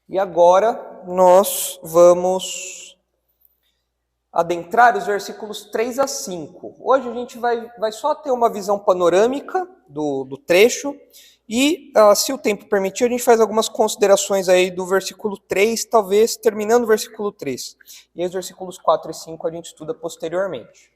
E agora nós vamos adentrar os versículos 3 a 5. Hoje a gente vai só ter uma visão panorâmica do trecho e, se o tempo permitir, a gente faz algumas considerações aí do versículo 3, talvez terminando o versículo 3. E aí os versículos 4 e 5 a gente estuda posteriormente.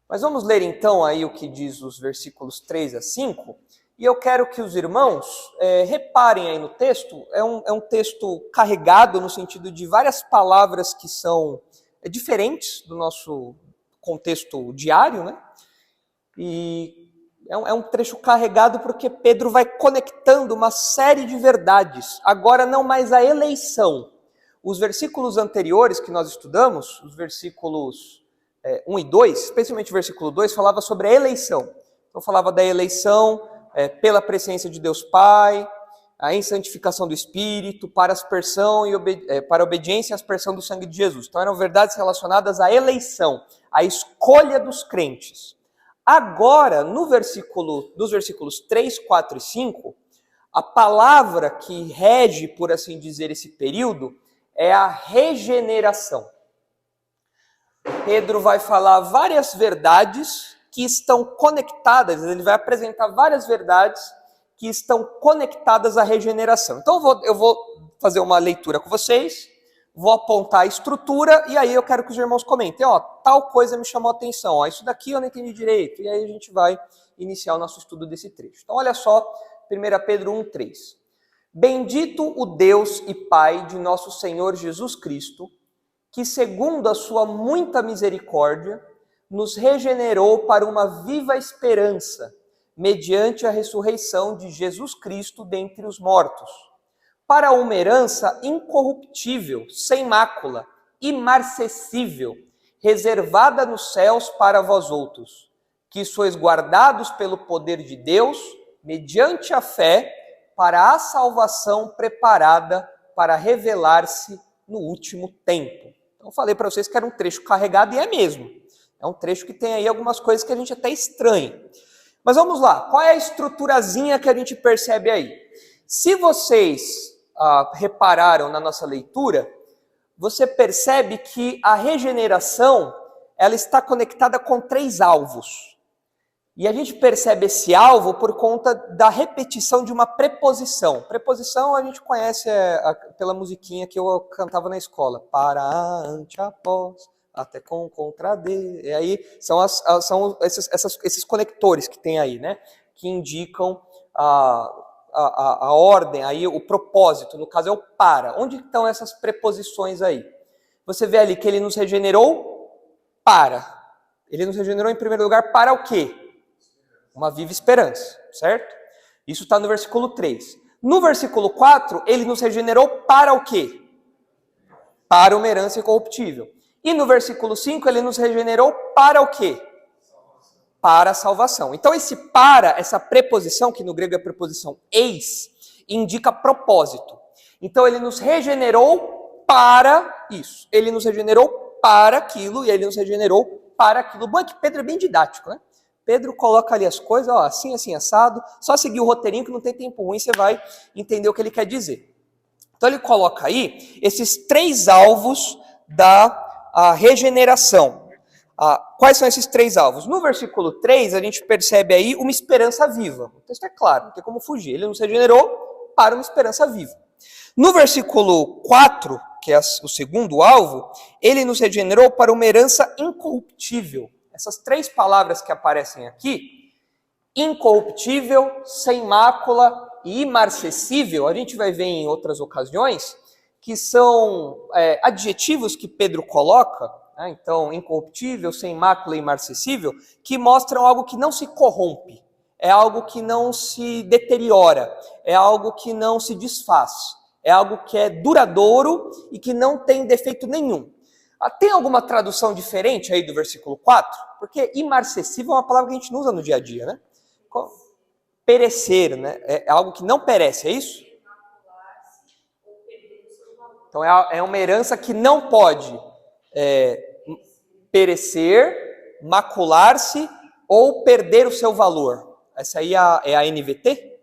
Mas vamos ler então aí o que diz os versículos 3 a 5. E eu quero que os irmãos reparem aí no texto. É um texto carregado no sentido de várias palavras que são diferentes do nosso contexto diário, né? E é um trecho carregado porque Pedro vai conectando uma série de verdades. Agora não mais a eleição. Os versículos anteriores que nós estudamos, os versículos 1 e 2, especialmente o versículo 2, falava sobre a eleição. Então falava da eleição pela presciência de Deus Pai, em santificação do Espírito, para aspersão para obediência e aspersão do sangue de Jesus. Então eram verdades relacionadas à eleição, à escolha dos crentes. Agora, dos versículos 3, 4 e 5, a palavra que rege, por assim dizer, esse período é a regeneração. Pedro vai falar várias verdades que estão conectadas, ele vai apresentar várias verdades que estão conectadas à regeneração. Então eu vou fazer uma leitura com vocês, vou apontar a estrutura e aí eu quero que os irmãos comentem, tal coisa me chamou a atenção, isso daqui eu não entendi direito, e aí a gente vai iniciar o nosso estudo desse trecho. Então olha só, 1 Pedro 1,3. Bendito o Deus e Pai de nosso Senhor Jesus Cristo, que segundo a sua muita misericórdia, nos regenerou para uma viva esperança, mediante a ressurreição de Jesus Cristo dentre os mortos, para uma herança incorruptível, sem mácula, imarcessível, reservada nos céus para vós outros, que sois guardados pelo poder de Deus, mediante a fé, para a salvação preparada para revelar-se no último tempo. Então, eu falei para vocês que era um trecho carregado, e é mesmo. É um trecho que tem aí algumas coisas que a gente até estranha. Mas vamos lá, qual é a estruturazinha que a gente percebe aí? Se vocês repararam na nossa leitura, você percebe que a regeneração ela está conectada com 3 alvos. E a gente percebe esse alvo por conta da repetição de uma preposição. Preposição a gente conhece pela musiquinha que eu cantava na escola. Para, ante, após, até com, contra, de. E aí são esses conectores que tem aí, né? Que indicam a ordem, aí o propósito, no caso é o para. Onde estão essas preposições aí? Você vê ali que ele nos regenerou para. Ele nos regenerou em primeiro lugar para o quê? Uma viva esperança, certo? Isso está no versículo 3. No versículo 4, ele nos regenerou para o quê? Para uma herança incorruptível. E no versículo 5, ele nos regenerou para o quê? Para a salvação. Então esse para, essa preposição, que no grego é a preposição eis, indica propósito. Então ele nos regenerou para isso. Ele nos regenerou para aquilo e ele nos regenerou para aquilo. Bom é que Pedro é bem didático, né? Pedro coloca ali as coisas, assim, assim, assado, só seguir o roteirinho que não tem tempo ruim, você vai entender o que ele quer dizer. Então ele coloca aí esses 3 alvos da regeneração. Quais são esses 3 alvos? No versículo 3, a gente percebe aí uma esperança viva. O texto é claro, não tem como fugir. Ele nos regenerou para uma esperança viva. No versículo 4, que é o segundo alvo, ele nos regenerou para uma herança incorruptível. Essas 3 palavras que aparecem aqui, incorruptível, sem mácula e imarcessível, a gente vai ver em outras ocasiões, que são adjetivos que Pedro coloca, né? Então, incorruptível, sem mácula e imarcessível, que mostram algo que não se corrompe, é algo que não se deteriora, é algo que não se desfaz, é algo que é duradouro e que não tem defeito nenhum. Tem alguma tradução diferente aí do versículo 4? Porque imarcessível é uma palavra que a gente não usa no dia a dia, né? Perecer, né? É algo que não perece, é isso? Então é uma herança que não pode perecer, macular-se ou perder o seu valor. Essa aí é a NVT?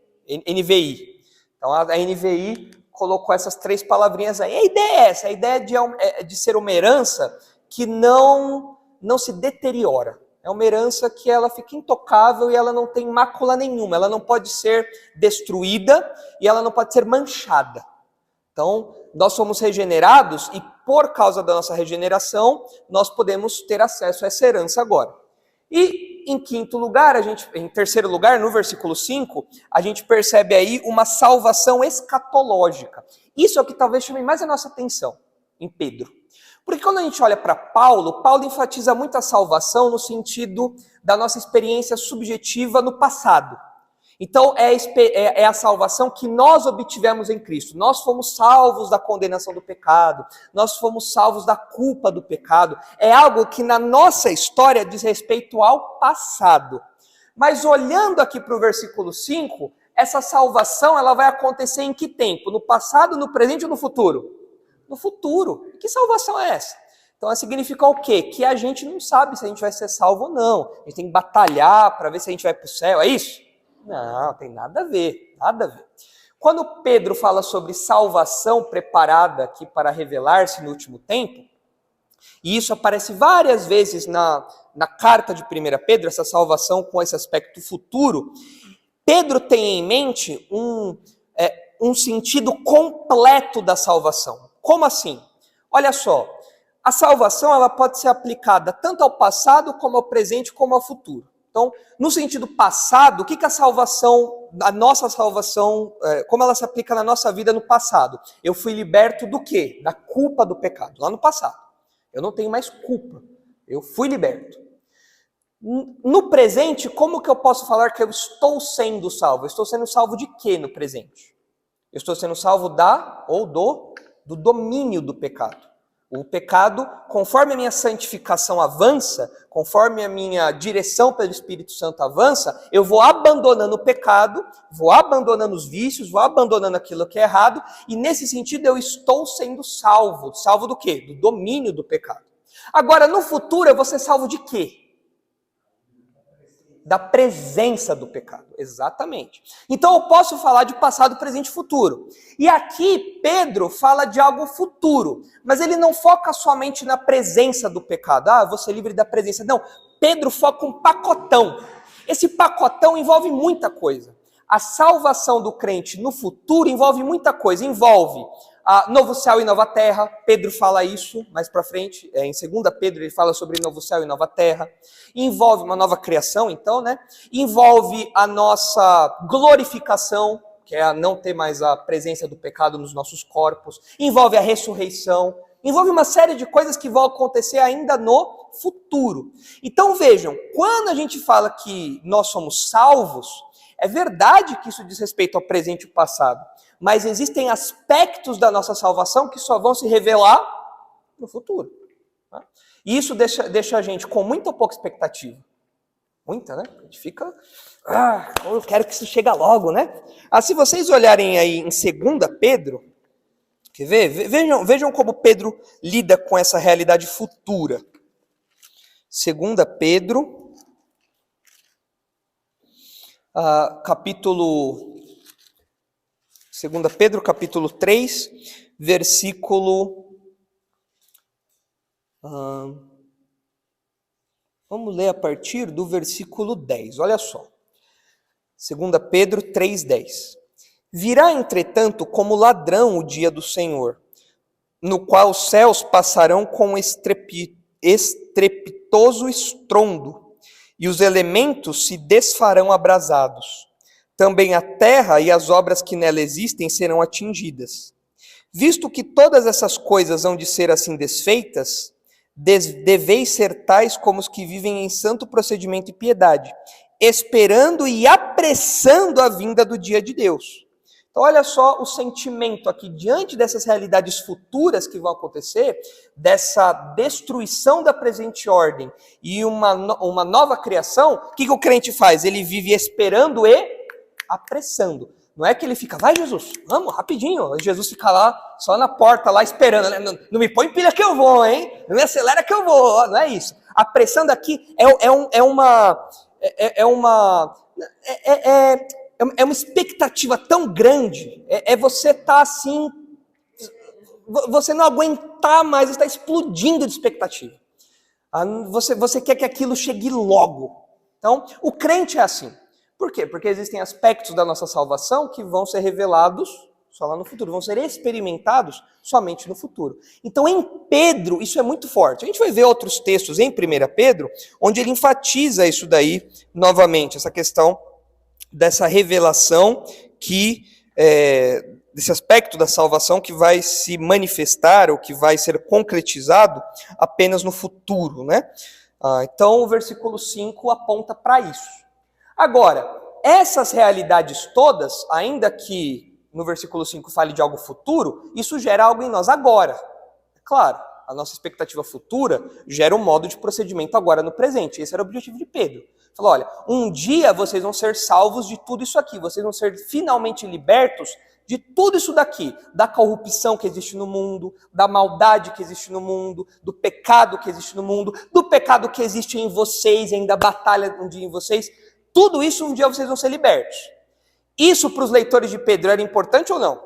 NVI. Então a NVI colocou essas 3 palavrinhas aí. A ideia é essa, a ideia de ser uma herança que não se deteriora. É uma herança que ela fica intocável e ela não tem mácula nenhuma, ela não pode ser destruída e ela não pode ser manchada. Então, nós somos regenerados e por causa da nossa regeneração, nós podemos ter acesso a essa herança agora. E em terceiro lugar, no versículo 5, a gente percebe aí uma salvação escatológica. Isso é o que talvez chame mais a nossa atenção em Pedro. Porque quando a gente olha para Paulo enfatiza muito a salvação no sentido da nossa experiência subjetiva no passado. Então, é a salvação que nós obtivemos em Cristo. Nós fomos salvos da condenação do pecado, nós fomos salvos da culpa do pecado. É algo que na nossa história diz respeito ao passado. Mas olhando aqui para o versículo 5, essa salvação ela vai acontecer em que tempo? No passado, no presente ou no futuro? No futuro. Que salvação é essa? Então, significa o quê? Que a gente não sabe se a gente vai ser salvo ou não. A gente tem que batalhar para ver se a gente vai para o céu, é isso? Não, tem nada a ver, nada a ver. Quando Pedro fala sobre salvação preparada aqui para revelar-se no último tempo, e isso aparece várias vezes na carta de 1 Pedro, essa salvação com esse aspecto futuro, Pedro tem em mente um sentido completo da salvação. Como assim? Olha só, a salvação ela pode ser aplicada tanto ao passado, como ao presente, como ao futuro. Então, no sentido passado, o que a salvação, a nossa salvação, como ela se aplica na nossa vida no passado? Eu fui liberto do quê? Da culpa do pecado, lá no passado. Eu não tenho mais culpa, eu fui liberto. No presente, como que eu posso falar que eu estou sendo salvo? Eu estou sendo salvo de quê no presente? Eu estou sendo salvo do domínio do pecado. O pecado, conforme a minha santificação avança, conforme a minha direção pelo Espírito Santo avança, eu vou abandonando o pecado, vou abandonando os vícios, vou abandonando aquilo que é errado, e nesse sentido eu estou sendo salvo. Salvo do quê? Do domínio do pecado. Agora, no futuro, eu vou ser salvo de quê? Da presença do pecado, exatamente. Então eu posso falar de passado, presente e futuro. E aqui Pedro fala de algo futuro, mas ele não foca somente na presença do pecado. Ah, vou ser livre da presença. Não, Pedro foca um pacotão. Esse pacotão envolve muita coisa. A salvação do crente no futuro envolve muita coisa. Envolve novo céu e nova terra. Pedro fala isso mais para frente. Em 2 Pedro ele fala sobre novo céu e nova terra. Envolve uma nova criação, então, né? Envolve a nossa glorificação, que é a não ter mais a presença do pecado nos nossos corpos. Envolve a ressurreição. Envolve uma série de coisas que vão acontecer ainda no futuro. Então vejam, quando a gente fala que nós somos salvos, é verdade que isso diz respeito ao presente e ao passado, mas existem aspectos da nossa salvação que só vão se revelar no futuro. Tá? E isso deixa a gente com muita ou pouca expectativa. Muita, né? A gente fica... eu quero que isso chegue logo, né? Se vocês olharem aí em 2 Pedro, quer ver? Vejam como Pedro lida com essa realidade futura. 2 Pedro, capítulo 3, versículo... vamos ler a partir do versículo 10, olha só. 2 Pedro 3,10. Virá, entretanto, como ladrão o dia do Senhor, no qual os céus passarão com estrepitoso estrondo, e os elementos se desfarão abrasados. Também a terra e as obras que nela existem serão atingidas. Visto que todas essas coisas hão de ser assim desfeitas, deveis ser tais como os que vivem em santo procedimento e piedade, esperando e apressando a vinda do dia de Deus. Então olha só o sentimento aqui, diante dessas realidades futuras que vão acontecer, dessa destruição da presente ordem e uma nova criação, o que o crente faz? Ele vive esperando e apressando. Não é que ele fica, vai Jesus, vamos, rapidinho. Jesus fica lá, só na porta, lá esperando. Não me põe pilha que eu vou, hein? Não me acelera que eu vou. Não é isso. Apressando aqui é uma expectativa tão grande, você estar assim, você não aguentar mais, está explodindo de expectativa. Você quer que aquilo chegue logo. Então, o crente é assim. Por quê? Porque existem aspectos da nossa salvação que vão ser revelados só lá no futuro, vão ser experimentados somente no futuro. Então, em Pedro, isso é muito forte. A gente vai ver outros textos em 1 Pedro, onde ele enfatiza isso daí novamente, essa questão dessa revelação desse aspecto da salvação que vai se manifestar ou que vai ser concretizado apenas no futuro, né? Então, o versículo 5 aponta para isso. Agora, essas realidades todas, ainda que no versículo 5 fale de algo futuro, isso gera algo em nós agora. É claro, a nossa expectativa futura gera um modo de procedimento agora no presente. Esse era o objetivo de Pedro. Falou, olha, um dia vocês vão ser salvos de tudo isso aqui, vocês vão ser finalmente libertos de tudo isso daqui, da corrupção que existe no mundo, da maldade que existe no mundo, do pecado que existe no mundo, do pecado que existe em vocês, e ainda batalha um dia em vocês. Tudo isso um dia vocês vão ser libertos. Isso para os leitores de Pedro era importante ou não?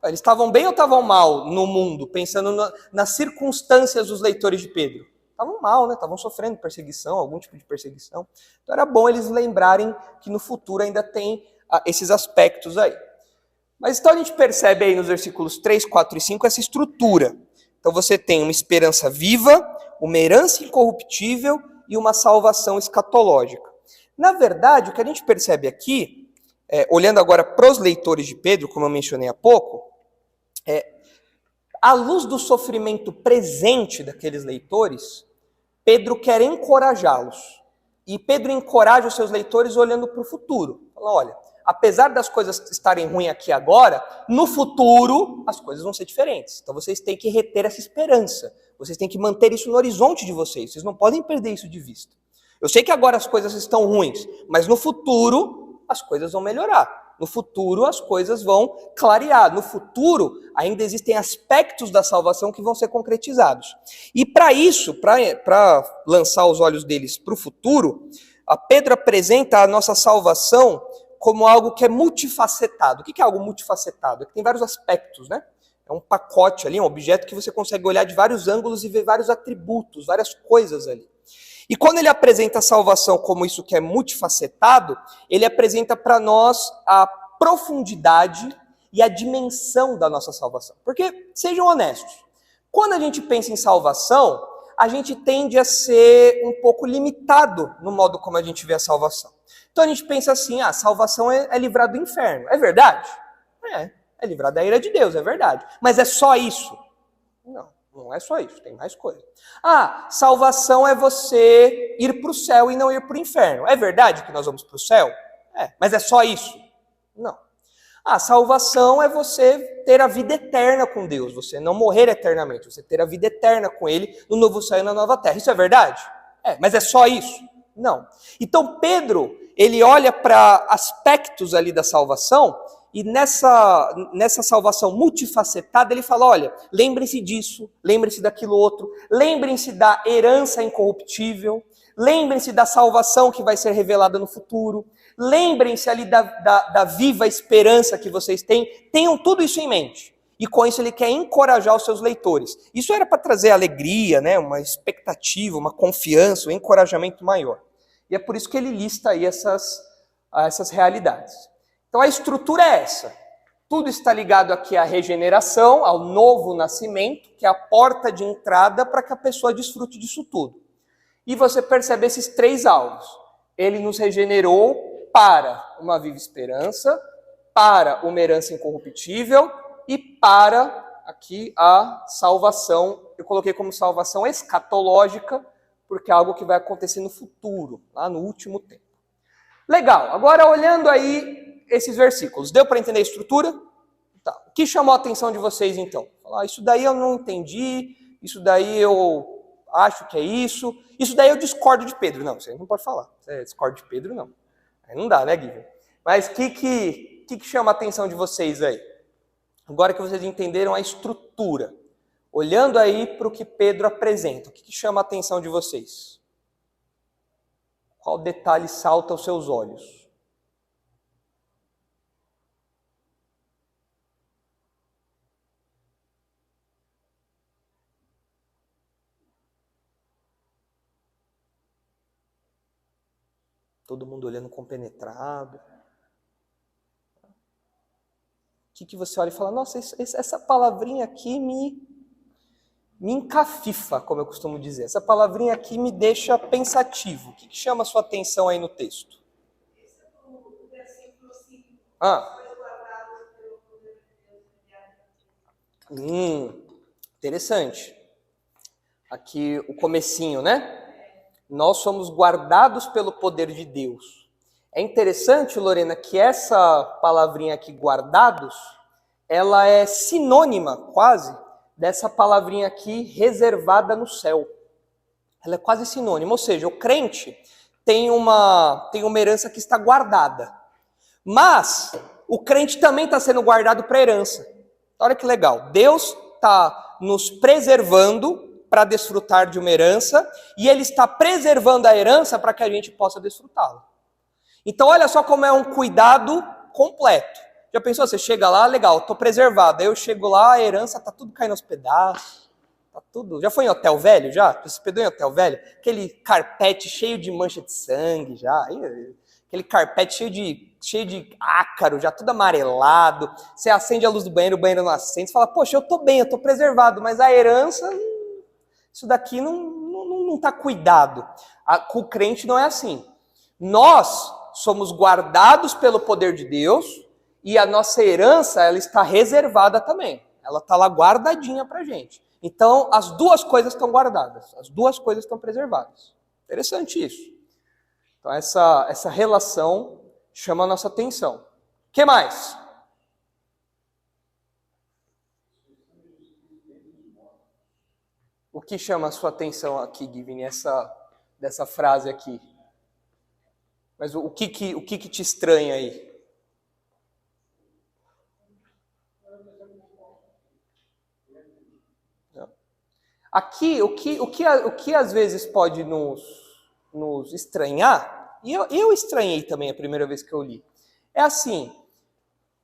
Eles estavam bem ou estavam mal no mundo, pensando nas circunstâncias dos leitores de Pedro? Estavam mal, né? Estavam sofrendo perseguição, algum tipo de perseguição. Então era bom eles lembrarem que no futuro ainda tem esses aspectos aí. Mas então a gente percebe aí nos versículos 3, 4 e 5 essa estrutura. Então você tem uma esperança viva, uma herança incorruptível e uma salvação escatológica. Na verdade, o que a gente percebe aqui, olhando agora para os leitores de Pedro, como eu mencionei há pouco, à luz do sofrimento presente daqueles leitores, Pedro quer encorajá-los. E Pedro encoraja os seus leitores olhando para o futuro. Fala, olha, apesar das coisas estarem ruins aqui agora, no futuro as coisas vão ser diferentes. Então vocês têm que reter essa esperança. Vocês têm que manter isso no horizonte de vocês. Vocês não podem perder isso de vista. Eu sei que agora as coisas estão ruins, mas no futuro as coisas vão melhorar. No futuro as coisas vão clarear. No futuro ainda existem aspectos da salvação que vão ser concretizados. E para isso, para lançar os olhos deles para o futuro, a Pedro apresenta a nossa salvação como algo que é multifacetado. O que é algo multifacetado? É que tem vários aspectos, né? É um pacote ali, um objeto que você consegue olhar de vários ângulos e ver vários atributos, várias coisas ali. E quando ele apresenta a salvação como isso que é multifacetado, ele apresenta para nós a profundidade e a dimensão da nossa salvação. Porque, sejam honestos, quando a gente pensa em salvação, a gente tende a ser um pouco limitado no modo como a gente vê a salvação. Então a gente pensa assim, a salvação é livrar do inferno. É verdade? É livrar da ira de Deus, é verdade. Mas é só isso? Não é só isso, tem mais coisa. Salvação é você ir para o céu e não ir para o inferno. É verdade que nós vamos para o céu? Mas é só isso? Não. Salvação é você ter a vida eterna com Deus, você não morrer eternamente, você ter a vida eterna com Ele no novo céu e na nova terra. Isso é verdade? Mas é só isso? Não. Então Pedro, ele olha para aspectos ali da salvação e nessa salvação multifacetada, ele fala, olha, lembrem-se disso, lembrem-se daquilo outro, lembrem-se da herança incorruptível, lembrem-se da salvação que vai ser revelada no futuro, lembrem-se ali da viva esperança que vocês têm, tenham tudo isso em mente. E com isso ele quer encorajar os seus leitores. Isso era para trazer alegria, né, uma expectativa, uma confiança, um encorajamento maior. E é por isso que ele lista aí essas realidades. Então a estrutura é essa. Tudo está ligado aqui à regeneração, ao novo nascimento, que é a porta de entrada para que a pessoa desfrute disso tudo. E você percebe esses três alvos. Ele nos regenerou para uma viva esperança, para uma herança incorruptível e para, aqui, a salvação. Eu coloquei como salvação escatológica, porque é algo que vai acontecer no futuro, lá no último tempo. Legal, agora olhando aí esses versículos, deu para entender a estrutura? Tá. O que chamou a atenção de vocês então? Isso daí eu não entendi, isso daí eu acho que é isso daí eu discordo de Pedro. Não, você não pode falar, você discorda de Pedro não. Aí não dá, né, Guilherme? Mas o que chama a atenção de vocês aí? Agora que vocês entenderam a estrutura, olhando aí para o que Pedro apresenta, o que chama a atenção de vocês? Qual detalhe salta aos seus olhos? Todo mundo olhando compenetrado. O que você olha e fala, nossa, essa palavrinha aqui me encafifa, como eu costumo dizer. Essa palavrinha aqui me deixa pensativo. O que chama a sua atenção aí no texto? Interessante. Aqui o comecinho, né? Nós somos guardados pelo poder de Deus. É interessante, Lorena, que essa palavrinha aqui, guardados, ela é sinônima, quase, dessa palavrinha aqui, reservada no céu. Ela é quase sinônima, ou seja, o crente tem uma herança que está guardada. Mas o crente também está sendo guardado para a herança. Olha que legal. Deus está nos preservando para desfrutar de uma herança e Ele está preservando a herança para que a gente possa desfrutá-la. Então olha só como é um cuidado completo. Já pensou? Você chega lá, legal, estou preservado. Aí eu chego lá, a herança está tudo caindo aos pedaços. Tá tudo. Já foi em hotel velho? Já? Você se hospedou em hotel velho? Aquele carpete cheio de mancha de sangue, já. Aquele carpete cheio de ácaro, já tudo amarelado. Você acende a luz do banheiro, o banheiro não acende. Você fala, poxa, eu estou bem, eu estou preservado. Mas a herança, isso daqui não está cuidado. Com o crente não é assim. Nós somos guardados pelo poder de Deus e a nossa herança, ela está reservada também. Ela está lá guardadinha para a gente. Então, as duas coisas estão guardadas, as duas coisas estão preservadas. Interessante isso. Então, essa relação chama a nossa atenção. O que mais? O que chama a sua atenção aqui, Givini, dessa frase aqui? Mas o que te estranha aí? Aqui, o que às vezes pode nos estranhar, e eu estranhei também a primeira vez que eu li, é assim,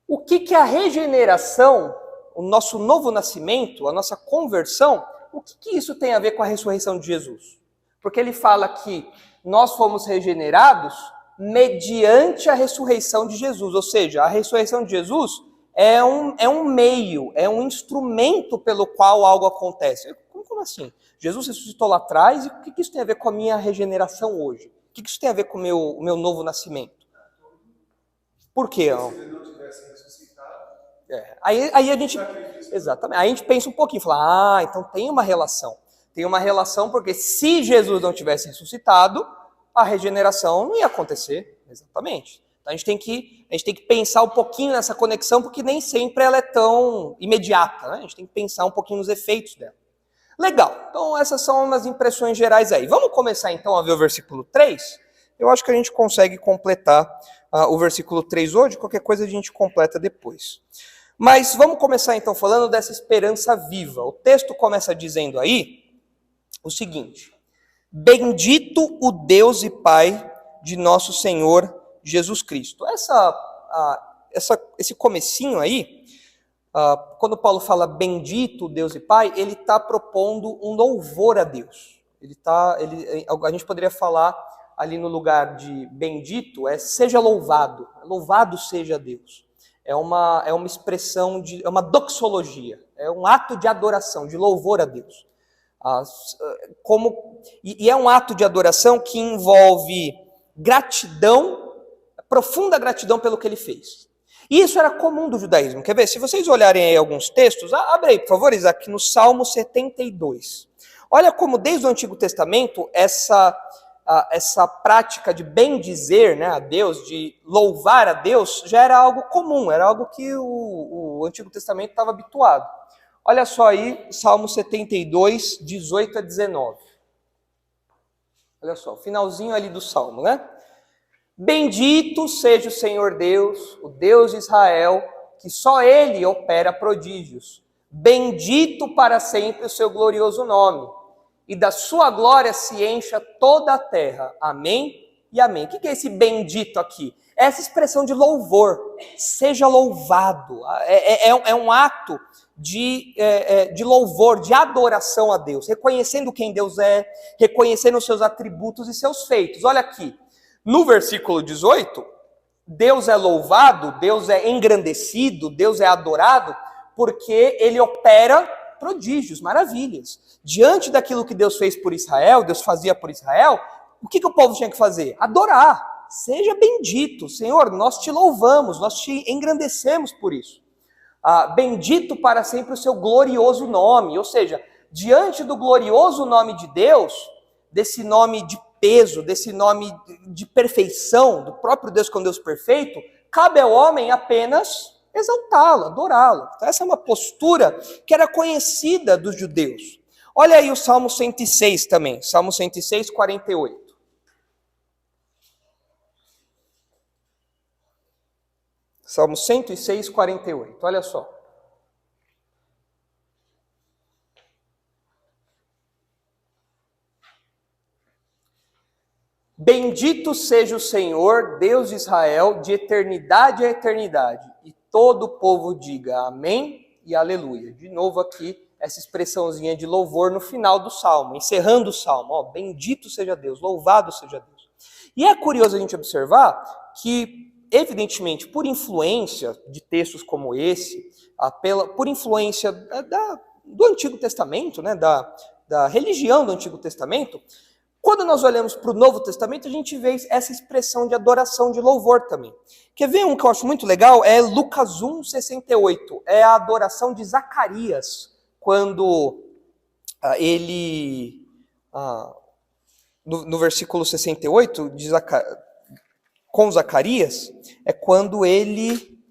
o que a regeneração, o nosso novo nascimento, a nossa conversão, o que isso tem a ver com a ressurreição de Jesus? Porque ele fala que nós fomos regenerados mediante a ressurreição de Jesus, ou seja, a ressurreição de Jesus é um meio, é um instrumento pelo qual algo acontece. Como assim? Jesus ressuscitou lá atrás, e o que isso tem a ver com a minha regeneração hoje? O que isso tem a ver com o meu novo nascimento? Por quê? Se ele não tivesse ressuscitado... Aí a gente... Exatamente. Aí a gente pensa um pouquinho, fala, então tem uma relação. Tem uma relação porque se Jesus não tivesse ressuscitado, a regeneração não ia acontecer. Exatamente. Então a gente tem que pensar um pouquinho nessa conexão, porque nem sempre ela é tão imediata, né? A gente tem que pensar um pouquinho nos efeitos dela. Legal, então essas são umas impressões gerais aí. Vamos começar então a ver o versículo 3? Eu acho que a gente consegue completar o versículo 3 hoje, qualquer coisa a gente completa depois. Mas vamos começar então falando dessa esperança viva. O texto começa dizendo aí o seguinte: bendito o Deus e Pai de nosso Senhor Jesus Cristo. Esse comecinho aí, quando Paulo fala bendito Deus e Pai, ele está propondo um louvor a Deus. A gente poderia falar ali no lugar de bendito, seja louvado, louvado seja Deus. É uma expressão, é uma doxologia, é um ato de adoração, de louvor a Deus. E é um ato de adoração que envolve gratidão, profunda gratidão pelo que ele fez. E isso era comum do judaísmo. Quer ver? Se vocês olharem aí alguns textos, abre aí, por favor, Isaac, no Salmo 72. Olha como desde o Antigo Testamento essa prática de bendizer, né, a Deus, de louvar a Deus, já era algo comum, era algo que o Antigo Testamento estava habituado. Olha só aí, Salmo 72, 18 a 19. Olha só, finalzinho ali do Salmo, né? Bendito seja o Senhor Deus, o Deus de Israel, que só Ele opera prodígios. Bendito para sempre o seu glorioso nome, e da sua glória se encha toda a terra. Amém e amém. O que é esse bendito aqui? É essa expressão de louvor. Seja louvado. É um ato de louvor, de adoração a Deus, reconhecendo quem Deus é, reconhecendo os seus atributos e seus feitos. Olha aqui. No versículo 18, Deus é louvado, Deus é engrandecido, Deus é adorado, porque ele opera prodígios, maravilhas. Diante daquilo que Deus fez por Israel, Deus fazia por Israel, o que o povo tinha que fazer? Adorar. Seja bendito, Senhor, nós te louvamos, nós te engrandecemos por isso. Bendito para sempre o seu glorioso nome, ou seja, diante do glorioso nome de Deus, desse nome de peso, desse nome de perfeição, do próprio Deus que é um Deus perfeito, cabe ao homem apenas exaltá-lo, adorá-lo. Então, essa é uma postura que era conhecida dos judeus. Olha aí o Salmo 106 também, Salmo 106, 48. Salmo 106, 48, olha só. Bendito seja o Senhor, Deus de Israel, de eternidade a eternidade. E todo o povo diga amém e aleluia. De novo aqui, essa expressãozinha de louvor no final do Salmo, encerrando o Salmo. Bendito seja Deus, louvado seja Deus. E é curioso a gente observar que, evidentemente, por influência de textos como esse, por influência do Antigo Testamento, né, da religião do Antigo Testamento, quando nós olhamos para o Novo Testamento, a gente vê essa expressão de adoração, de louvor também. Quer ver um que eu acho muito legal? É Lucas 1, 68. É a adoração de Zacarias, quando ele, no versículo 68, com Zacarias, é quando ele...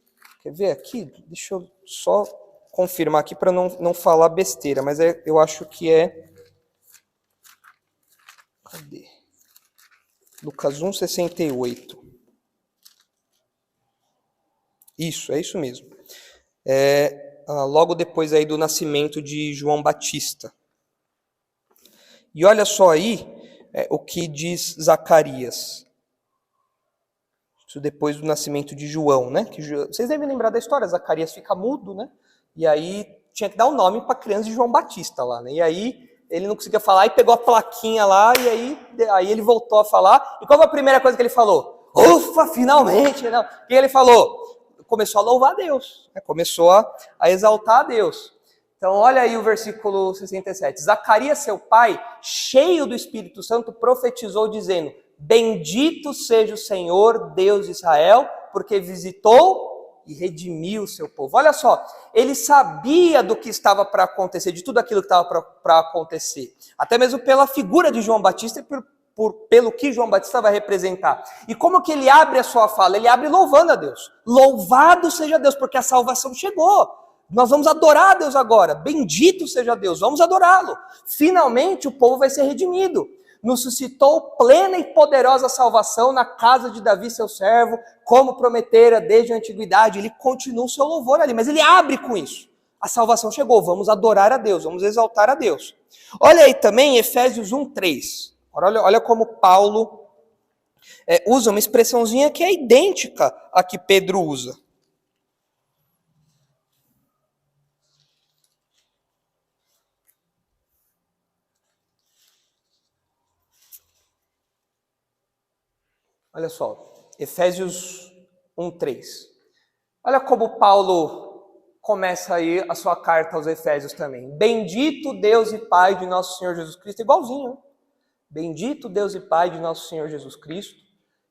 Quer ver aqui? Deixa eu só confirmar aqui para não falar besteira, mas eu acho que é... Cadê? Lucas 1, 68. Isso, é isso mesmo. Logo depois aí do nascimento de João Batista. E olha só aí o que diz Zacarias. Isso depois do nascimento de João, né? Vocês devem lembrar da história, Zacarias fica mudo, né? E aí tinha que dar um nome para a criança de João Batista lá, né? E aí ele não conseguia falar e pegou a plaquinha lá e aí ele voltou a falar. E qual foi a primeira coisa que ele falou? Ufa, finalmente! Não. O que ele falou? Começou a louvar a Deus, né? Começou a exaltar a Deus. Então olha aí o versículo 67. Zacarias, seu pai, cheio do Espírito Santo, profetizou dizendo: bendito seja o Senhor, Deus de Israel, porque visitou e redimiu o seu povo. Olha só, ele sabia do que estava para acontecer, de tudo aquilo que estava para acontecer. Até mesmo pela figura de João Batista e pelo que João Batista vai representar. E como que ele abre a sua fala? Ele abre louvando a Deus. Louvado seja Deus, porque a salvação chegou. Nós vamos adorar a Deus agora. Bendito seja Deus, vamos adorá-lo. Finalmente o povo vai ser redimido. Nos suscitou plena e poderosa salvação na casa de Davi, seu servo, como prometera desde a antiguidade. Ele continua o seu louvor ali, mas ele abre com isso. A salvação chegou, vamos adorar a Deus, vamos exaltar a Deus. Olha aí também Efésios 1, 3. Olha como Paulo usa uma expressãozinha que é idêntica à que Pedro usa. Olha só, Efésios 1, 3. Olha como Paulo começa aí a sua carta aos Efésios também. Bendito Deus e Pai de nosso Senhor Jesus Cristo. Igualzinho, né? Bendito Deus e Pai de nosso Senhor Jesus Cristo,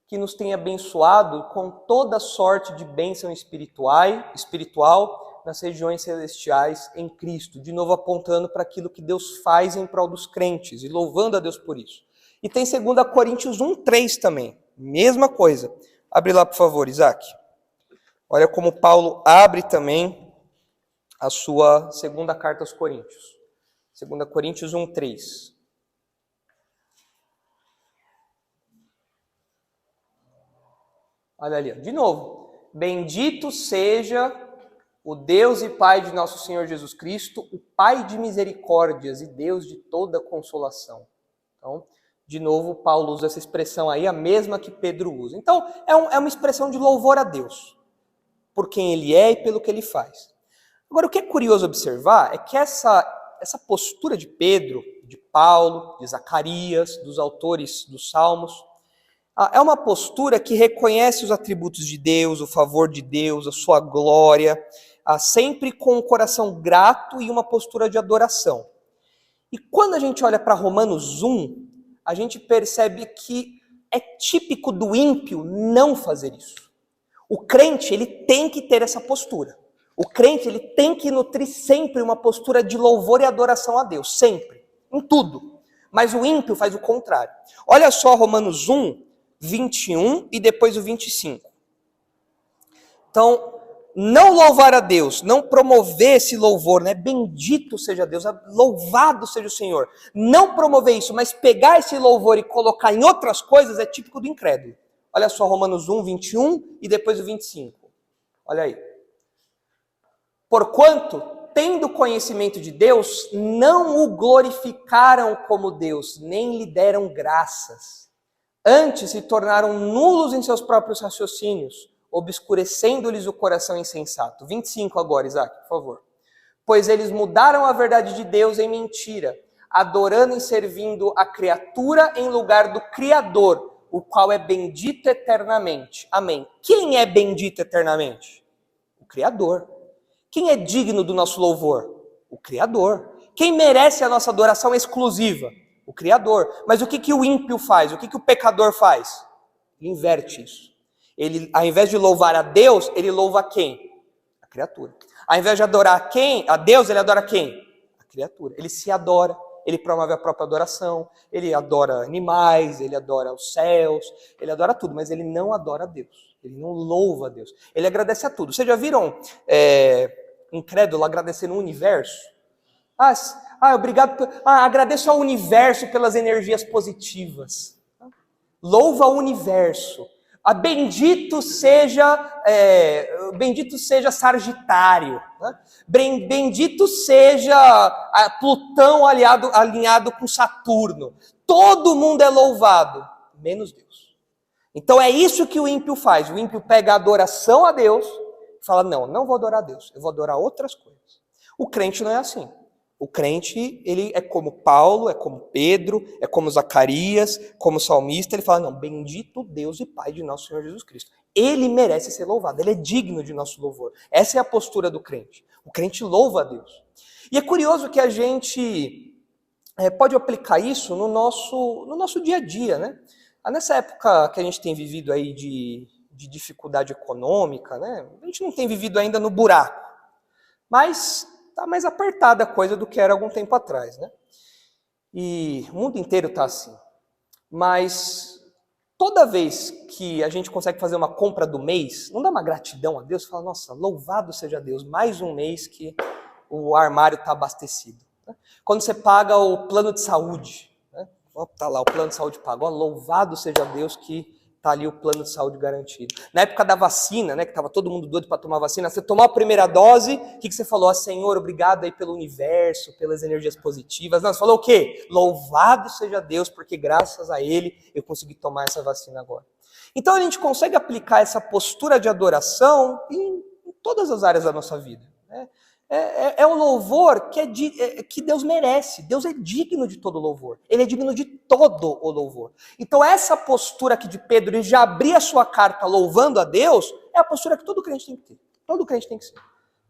que nos tem abençoado com toda sorte de bênção espiritual nas regiões celestiais em Cristo. De novo apontando para aquilo que Deus faz em prol dos crentes e louvando a Deus por isso. E tem 2 Coríntios 1, 3 também. Mesma coisa. Abre lá, por favor, Isaac. Olha como Paulo abre também a sua segunda carta aos Coríntios. 2 Coríntios 1, 3. Olha ali, de novo. Bendito seja o Deus e Pai de nosso Senhor Jesus Cristo, o Pai de misericórdias e Deus de toda consolação. Então, de novo, Paulo usa essa expressão aí, a mesma que Pedro usa. Então, é uma expressão de louvor a Deus, por quem ele é e pelo que ele faz. Agora, o que é curioso observar é que essa postura de Pedro, de Paulo, de Zacarias, dos autores dos Salmos, É uma postura que reconhece os atributos de Deus, o favor de Deus, a sua glória, sempre com um coração grato e uma postura de adoração. E quando a gente olha para Romanos 1, a gente percebe que é típico do ímpio não fazer isso. O crente, ele tem que ter essa postura. O crente, ele tem que nutrir sempre uma postura de louvor e adoração a Deus, sempre, em tudo. Mas o ímpio faz o contrário. Olha só Romanos 1, 21 e depois o 25. Então, não louvar a Deus, não promover esse louvor, né? Bendito seja Deus, louvado seja o Senhor. Não promover isso, mas pegar esse louvor e colocar em outras coisas é típico do incrédulo. Olha só Romanos 1, 21 e depois o 25. Olha aí. Porquanto, tendo conhecimento de Deus, não o glorificaram como Deus, nem lhe deram graças. Antes se tornaram nulos em seus próprios raciocínios, obscurecendo-lhes o coração insensato. 25 agora, Isaac, por favor. Pois eles mudaram a verdade de Deus em mentira, adorando e servindo a criatura em lugar do Criador, o qual é bendito eternamente. Amém. Quem é bendito eternamente? O Criador. Quem é digno do nosso louvor? O Criador. Quem merece a nossa adoração exclusiva? O Criador. Mas o que o ímpio faz? O que o pecador faz? Ele inverte isso. Ele, ao invés de louvar a Deus, ele louva quem? A criatura. Ao invés de adorar quem? A Deus, ele adora quem? A criatura. Ele se adora, ele promove a própria adoração, ele adora animais, ele adora os céus, ele adora tudo, mas ele não adora a Deus. Ele não louva a Deus. Ele agradece a tudo. Vocês já viram incrédulo agradecendo o universo? Obrigado. Agradeço ao universo pelas energias positivas. Louva o universo. Bendito seja Sagitário, né? Bendito seja Plutão alinhado com Saturno. Todo mundo é louvado, menos Deus. Então é isso que o ímpio faz. O ímpio pega a adoração a Deus e fala, não vou adorar a Deus, eu vou adorar outras coisas. O crente não é assim. O crente, ele é como Paulo, é como Pedro, é como Zacarias, como o salmista, ele fala, bendito Deus e Pai de nosso Senhor Jesus Cristo. Ele merece ser louvado, ele é digno de nosso louvor. Essa é a postura do crente. O crente louva a Deus. E é curioso que a gente pode aplicar isso no nosso dia a dia, né? Nessa época que a gente tem vivido aí de dificuldade econômica, né? A gente não tem vivido ainda no buraco, mas está mais apertada a coisa do que era algum tempo atrás, né? E o mundo inteiro está assim. Mas toda vez que a gente consegue fazer uma compra do mês, não dá uma gratidão a Deus? Fala, nossa, louvado seja Deus, mais um mês que o armário está abastecido. Quando você paga o plano de saúde, né? Tá lá o plano de saúde pago, louvado seja Deus que está ali o plano de saúde garantido. Na época da vacina, né, que estava todo mundo doido para tomar vacina, você tomou a primeira dose, o que você falou? Senhor, obrigado aí pelo universo, pelas energias positivas. Não, você falou o quê? Louvado seja Deus, porque graças a Ele eu consegui tomar essa vacina agora. Então a gente consegue aplicar essa postura de adoração em todas as áreas da nossa vida, né? É um louvor que Deus merece. Deus é digno de todo louvor. Ele é digno de todo o louvor. Então essa postura aqui de Pedro, ele já abrir a sua carta louvando a Deus, é a postura que todo crente tem que ter. Todo crente tem que ser.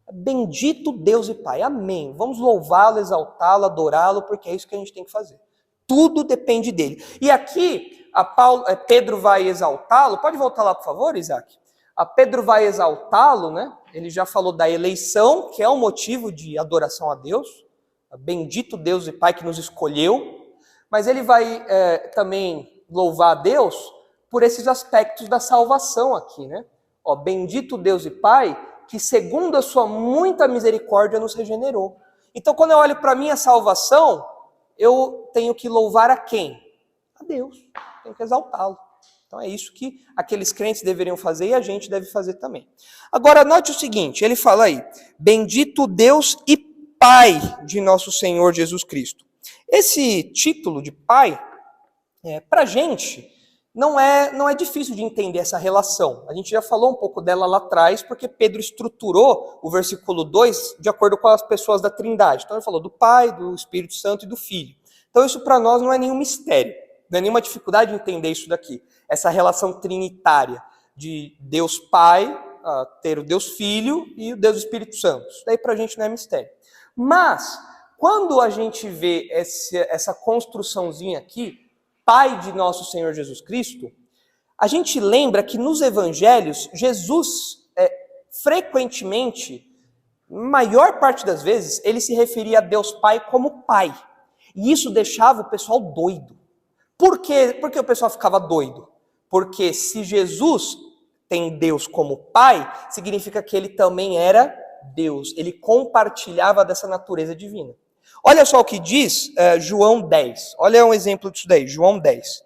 Bendito Deus e Pai. Amém. Vamos louvá-lo, exaltá-lo, adorá-lo, porque é isso que a gente tem que fazer. Tudo depende dele. E aqui, Pedro vai exaltá-lo. Pode voltar lá, por favor, Isaac? Pedro vai exaltá-lo, né? Ele já falou da eleição, que é um motivo de adoração a Deus. Bendito Deus e Pai que nos escolheu. Mas ele vai também louvar a Deus por esses aspectos da salvação aqui, né? Bendito Deus e Pai que segundo a sua muita misericórdia nos regenerou. Então quando eu olho para a minha salvação, eu tenho que louvar a quem? A Deus. Tenho que exaltá-lo. Então é isso que aqueles crentes deveriam fazer e a gente deve fazer também. Agora note o seguinte, ele fala aí, bendito Deus e Pai de nosso Senhor Jesus Cristo. Esse título de Pai, para a gente, não é difícil de entender essa relação. A gente já falou um pouco dela lá atrás, porque Pedro estruturou o versículo 2 de acordo com as pessoas da Trindade. Então ele falou do Pai, do Espírito Santo e do Filho. Então isso para nós não é nenhum mistério. Não é nenhuma dificuldade entender isso daqui. Essa relação trinitária de Deus Pai, ter o Deus Filho e o Deus Espírito Santo. Isso daí pra gente não é mistério. Mas, quando a gente vê essa construçãozinha aqui, Pai de nosso Senhor Jesus Cristo, a gente lembra que nos evangelhos, Jesus, frequentemente, maior parte das vezes, ele se referia a Deus Pai como Pai. E isso deixava o pessoal doido. Por quê? Por que o pessoal ficava doido? Porque se Jesus tem Deus como Pai, significa que ele também era Deus. Ele compartilhava dessa natureza divina. Olha só o que diz João 10. Olha um exemplo disso daí, João 10.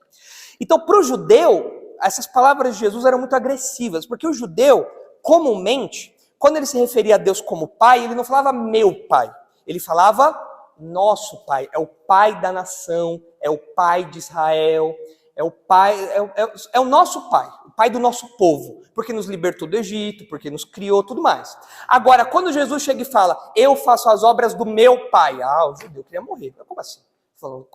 Então, para o judeu, essas palavras de Jesus eram muito agressivas, porque o judeu, comumente, quando ele se referia a Deus como Pai, ele não falava meu Pai, ele falava nosso Pai, é o Pai da nação, é o Pai de Israel, é o Pai, é o nosso Pai, o Pai do nosso povo, porque nos libertou do Egito, porque nos criou, tudo mais. Agora, quando Jesus chega e fala, eu faço as obras do meu Pai, o judeu queria morrer. Como assim? Falando,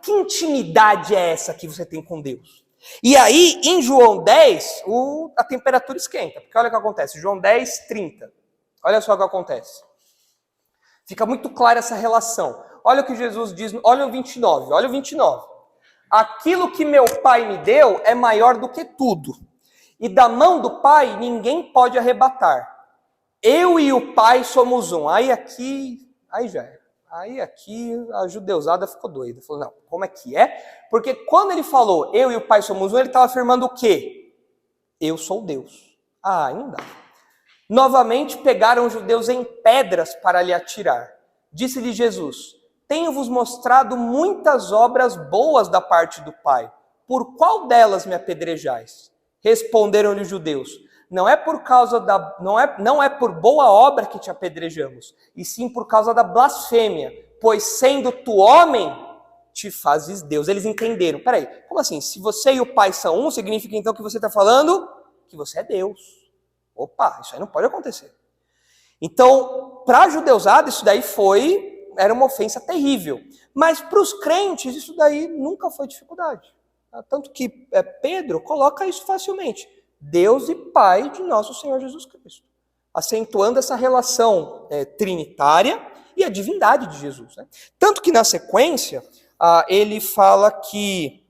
que intimidade é essa que você tem com Deus? E aí, em João 10, a temperatura esquenta, porque olha o que acontece, João 10, 30. Olha só o que acontece. Fica muito clara essa relação. Olha o que Jesus diz, olha o 29, olha o 29. Aquilo que meu Pai me deu é maior do que tudo, e da mão do Pai ninguém pode arrebatar. Eu e o Pai somos um. Aí já é. Aí aqui a judeusada ficou doida. Falou, não, como é que é? Porque quando ele falou, eu e o Pai somos um, ele estava afirmando o quê? Eu sou Deus. Aí não dá. Novamente pegaram os judeus em pedras para lhe atirar. Disse-lhe Jesus, tenho-vos mostrado muitas obras boas da parte do Pai. Por qual delas me apedrejais? Responderam-lhe os judeus, não é por boa obra que te apedrejamos, e sim por causa da blasfêmia, pois sendo tu homem, te fazes Deus. Eles entenderam, peraí, como assim? Se você e o Pai são um, significa então que você está falando que você é Deus. Opa, isso aí não pode acontecer. Então, para a judeusada, isso daí era uma ofensa terrível. Mas para os crentes, isso daí nunca foi dificuldade. Tanto que Pedro coloca isso facilmente. Deus e Pai de nosso Senhor Jesus Cristo. Acentuando essa relação trinitária e a divindade de Jesus. Né? Tanto que na sequência, ele fala que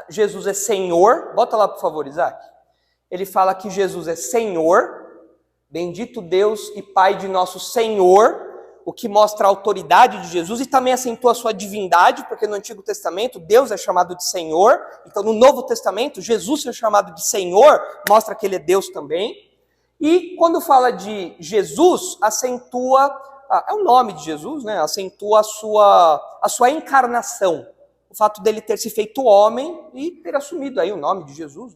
Jesus é Senhor. Bota lá, por favor, Isaac. Ele fala que Jesus é Senhor, bendito Deus e Pai de nosso Senhor, o que mostra a autoridade de Jesus e também acentua a sua divindade, porque no Antigo Testamento Deus é chamado de Senhor, então no Novo Testamento Jesus é chamado de Senhor, mostra que ele é Deus também. E quando fala de Jesus, acentua, é o nome de Jesus, né? Acentua a sua encarnação, o fato dele ter se feito homem e ter assumido aí o nome de Jesus.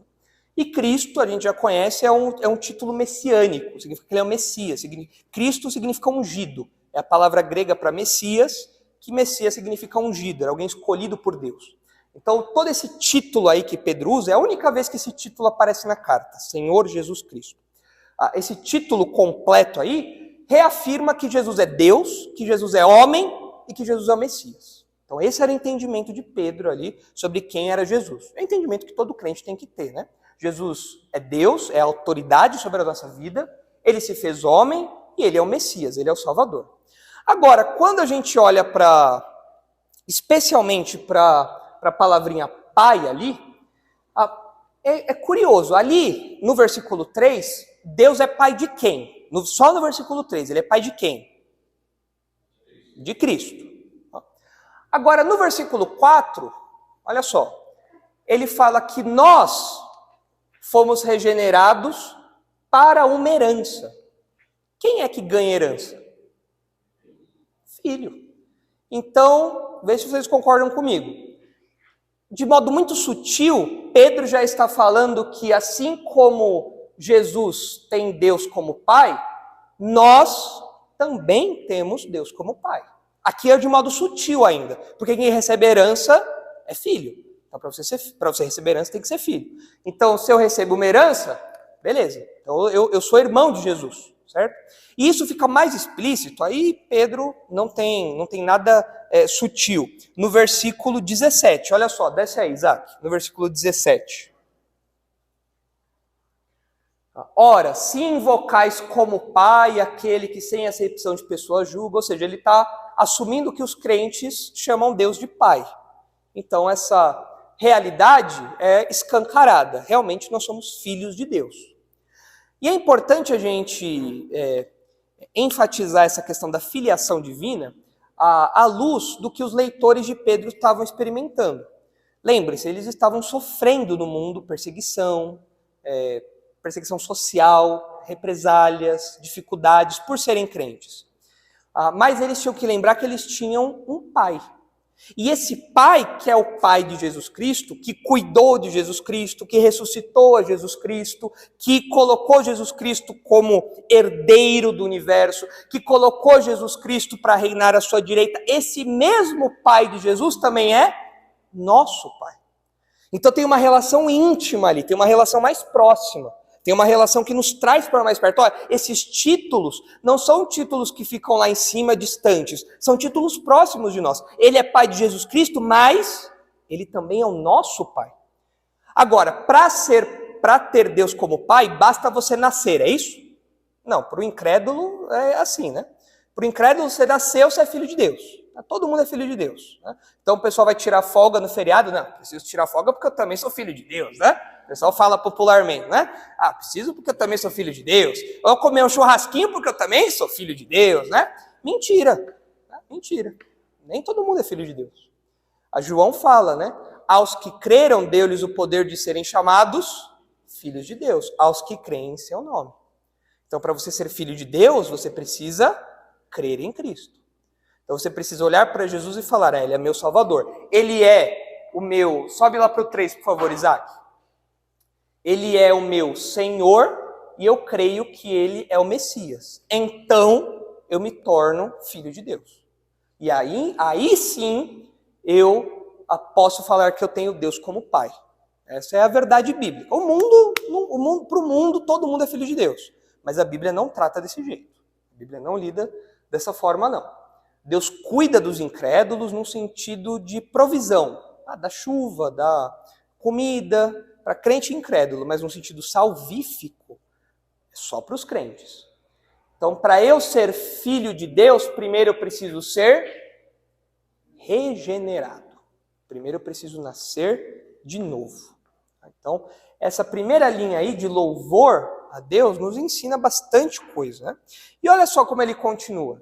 E Cristo, a gente já conhece, é um título messiânico, significa que ele é o Messias. Cristo significa ungido, é a palavra grega para Messias, que Messias significa ungido, era alguém escolhido por Deus. Então, todo esse título aí que Pedro usa, é a única vez que esse título aparece na carta, Senhor Jesus Cristo. Esse título completo aí reafirma que Jesus é Deus, que Jesus é homem e que Jesus é o Messias. Então, esse era o entendimento de Pedro ali sobre quem era Jesus. É o entendimento que todo crente tem que ter, né? Jesus é Deus, é a autoridade sobre a nossa vida, ele se fez homem e ele é o Messias, ele é o Salvador. Agora, quando a gente olha especialmente para a palavrinha Pai ali, é curioso, ali no versículo 3, Deus é Pai de quem? Só no versículo 3, ele é Pai de quem? De Cristo. Agora, no versículo 4, olha só, ele fala que nós fomos regenerados para uma herança. Quem é que ganha herança? Filho. Então, veja se vocês concordam comigo. De modo muito sutil, Pedro já está falando que assim como Jesus tem Deus como Pai, nós também temos Deus como Pai. Aqui é de modo sutil ainda, porque quem recebe herança é filho. Então, para você receber herança, tem que ser filho. Então, se eu recebo uma herança, beleza. Então, eu sou irmão de Jesus, certo? E isso fica mais explícito, aí Pedro não tem nada sutil. No versículo 17, olha só, desce aí, Isaac, no versículo 17. Ora, se invocais como Pai aquele que sem acepção de pessoas julga, ou seja, ele está assumindo que os crentes chamam Deus de Pai. Então essa realidade é escancarada. Realmente nós somos filhos de Deus. E é importante a gente enfatizar essa questão da filiação divina à luz do que os leitores de Pedro estavam experimentando. Lembre-se, eles estavam sofrendo no mundo perseguição social, represálias, dificuldades por serem crentes. Mas eles tinham que lembrar que eles tinham um pai. E esse pai, que é o pai de Jesus Cristo, que cuidou de Jesus Cristo, que ressuscitou a Jesus Cristo, que colocou Jesus Cristo como herdeiro do universo, que colocou Jesus Cristo para reinar à sua direita, esse mesmo pai de Jesus também é nosso pai. Então tem uma relação íntima ali, tem uma relação mais próxima. Tem uma relação que nos traz para mais perto. Olha, esses títulos não são títulos que ficam lá em cima, distantes. São títulos próximos de nós. Ele é pai de Jesus Cristo, mas ele também é o nosso pai. Agora, para ter Deus como pai, basta você nascer, é isso? Não, para o incrédulo é assim, né? Para o incrédulo, você nasceu, você é filho de Deus. Todo mundo é filho de Deus. Né? Então o pessoal vai tirar folga no feriado. Não, preciso tirar folga porque eu também sou filho de Deus, né? O pessoal fala popularmente, né? Preciso porque eu também sou filho de Deus. Ou comer um churrasquinho porque eu também sou filho de Deus, né? Mentira. Mentira. Nem todo mundo é filho de Deus. A João fala, né? Aos que creram, deu-lhes o poder de serem chamados filhos de Deus. Aos que creem em seu nome. Então, para você ser filho de Deus, você precisa crer em Cristo. Então, você precisa olhar para Jesus e falar, ele é meu Salvador. Ele é o meu... Sobe lá para o 3, por favor, Isaac. Ele é o meu Senhor e eu creio que ele é o Messias. Então, eu me torno filho de Deus. E aí sim, eu posso falar que eu tenho Deus como Pai. Essa é a verdade bíblica. Para o mundo, todo mundo é filho de Deus. Mas a Bíblia não trata desse jeito. A Bíblia não lida dessa forma, não. Deus cuida dos incrédulos no sentido de provisão. Da chuva, da comida... Para crente incrédulo, mas no sentido salvífico, é só para os crentes. Então, para eu ser filho de Deus, primeiro eu preciso ser regenerado. Primeiro eu preciso nascer de novo. Então, essa primeira linha aí de louvor a Deus nos ensina bastante coisa. Né? E olha só como ele continua.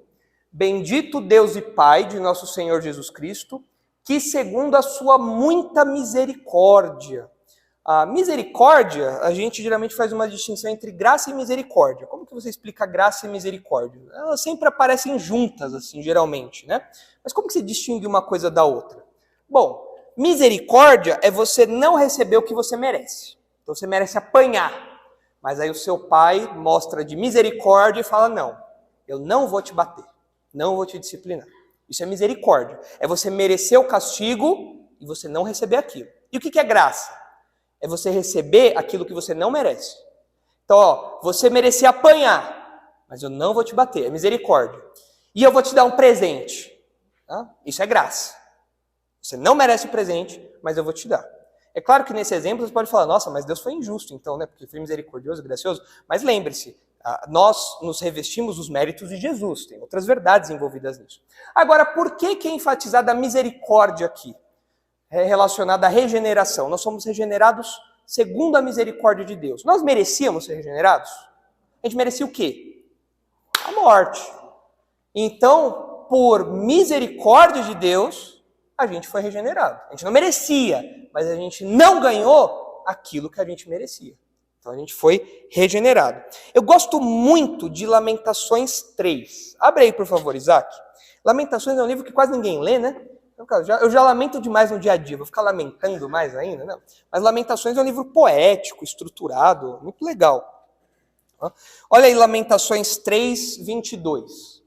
Bendito Deus e Pai de nosso Senhor Jesus Cristo, que segundo a sua muita misericórdia. A misericórdia, a gente geralmente faz uma distinção entre graça e misericórdia. Como que você explica graça e misericórdia? Elas sempre aparecem juntas, assim, geralmente, né? Mas como que você distingue uma coisa da outra? Bom, misericórdia é você não receber o que você merece. Então você merece apanhar. Mas aí o seu pai mostra de misericórdia e fala, não, eu não vou te bater, não vou te disciplinar. Isso é misericórdia. É você merecer o castigo e você não receber aquilo. E o que é graça? É você receber aquilo que você não merece. Então, você merecia apanhar, mas eu não vou te bater, é misericórdia. E eu vou te dar um presente. Isso é graça. Você não merece o presente, mas eu vou te dar. É claro que nesse exemplo você pode falar, nossa, mas Deus foi injusto, então, né? Porque foi misericordioso e gracioso. Mas lembre-se, nós nos revestimos dos méritos de Jesus. Tem outras verdades envolvidas nisso. Agora, por que é enfatizada a misericórdia aqui? É relacionada à regeneração. Nós somos regenerados segundo a misericórdia de Deus. Nós merecíamos ser regenerados? A gente merecia o quê? A morte. Então, por misericórdia de Deus, a gente foi regenerado. A gente não merecia, mas a gente não ganhou aquilo que a gente merecia. Então a gente foi regenerado. Eu gosto muito de Lamentações 3. Abre aí, por favor, Isaac. Lamentações é um livro que quase ninguém lê, né? Eu já lamento demais no dia a dia, vou ficar lamentando mais ainda, não. Mas Lamentações é um livro poético, estruturado, muito legal. Olha aí Lamentações 3, 22.